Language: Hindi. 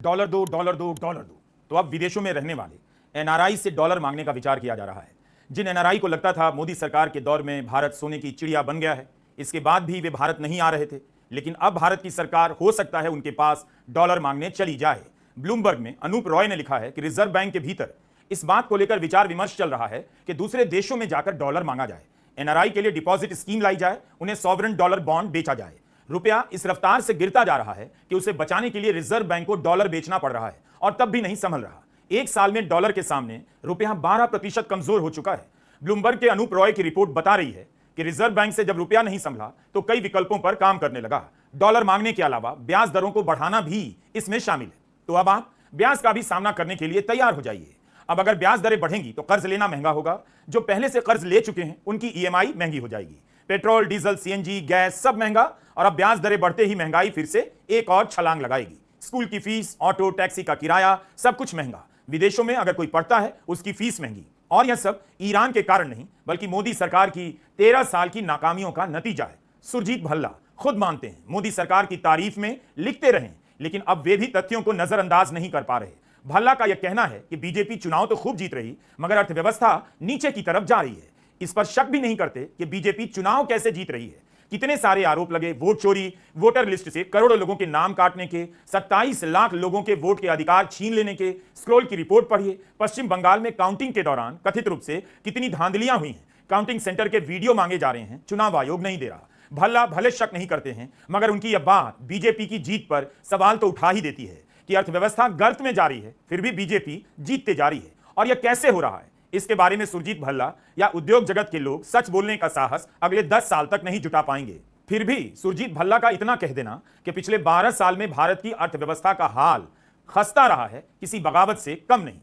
डॉलर दो, डॉलर दो, डॉलर दो। तो अब विदेशों में रहने वाले एनआरआई से डॉलर मांगने का विचार किया जा रहा है। जिन एनआरआई को लगता था मोदी सरकार के दौर में भारत सोने की चिड़िया बन गया है, इसके बाद भी वे भारत नहीं आ रहे थे, लेकिन अब भारत की सरकार हो सकता है उनके पास डॉलर मांगने चली जाए। ब्लूमबर्ग में अनूप रॉय ने लिखा है कि रिजर्व बैंक के भीतर इस बात को लेकर विचार विमर्श चल रहा है कि दूसरे देशों में जाकर डॉलर मांगा जाए, एनआरआई के लिए डिपॉजिट स्कीम लाई जाए, उन्हें सॉवरेन डॉलर बॉन्ड बेचा जाए। रुपया इस रफ्तार से गिरता जा रहा है कि उसे बचाने के लिए रिजर्व बैंक को डॉलर बेचना पड़ रहा है और तब भी नहीं संभल रहा। एक साल में डॉलर के सामने रुपया 12% कमजोर हो चुका है। ब्लूमबर्ग के अनूप रॉय की रिपोर्ट बता रही है कि रिजर्व बैंक से जब रुपया नहीं संभला तो कई विकल्पों पर काम करने लगा। डॉलर मांगने के अलावा ब्याज दरों को बढ़ाना भी इसमें शामिल है। तो अब आप ब्याज का भी सामना करने के लिए तैयार हो जाइए। अब अगर ब्याज दरें बढ़ेंगी तो कर्ज लेना महंगा होगा। जो पहले से कर्ज ले चुके हैं उनकी ईएमआई महंगी हो जाएगी। पेट्रोल, डीजल, सीएनजी, गैस सब महंगा, और अब ब्याज दरें बढ़ते ही महंगाई फिर से एक और छलांग लगाएगी। स्कूल की फीस, ऑटो, टैक्सी का किराया सब कुछ महंगा। विदेशों में अगर कोई पढ़ता है उसकी फीस महंगी। और यह सब ईरान के कारण नहीं बल्कि मोदी सरकार की 13 साल की नाकामियों का नतीजा है। सुरजीत भल्ला खुद मानते हैं मोदी सरकार की तारीफ में लिखते रहें, लेकिन अब वे भी तथ्यों को नजरअंदाज नहीं कर पा रहे। भल्ला का यह कहना है कि बीजेपी चुनाव तो खूब जीत रही मगर अर्थव्यवस्था नीचे की तरफ जा रही है। इस पर शक भी नहीं करते कि बीजेपी चुनाव कैसे जीत रही है। कितने सारे आरोप लगे, वोट चोरी, वोटर लिस्ट से करोड़ों लोगों के नाम काटने के, 27 लाख लोगों के वोट के अधिकार छीन लेने के। स्क्रोल की रिपोर्ट पढ़िए। पश्चिम बंगाल में काउंटिंग के दौरान कथित रूप से कितनी धांधलियां हुई हैं। काउंटिंग सेंटर के वीडियो मांगे जा रहे हैं, चुनाव आयोग नहीं दे रहा। भल्ला भले शक नहीं करते हैं मगर उनकी यह बात बीजेपी की जीत पर सवाल तो उठा ही देती है कि अर्थव्यवस्था गर्त में जा रही है फिर भी बीजेपी जीतते जा रही है। और यह कैसे हो रहा है, इसके बारे में सुरजीत भल्ला या उद्योग जगत के लोग सच बोलने का साहस अगले 10 साल तक नहीं जुटा पाएंगे। फिर भी सुरजीत भल्ला का इतना कह देना कि पिछले 12 साल में भारत की अर्थव्यवस्था का हाल खस्ता रहा है, किसी बगावत से कम नहीं।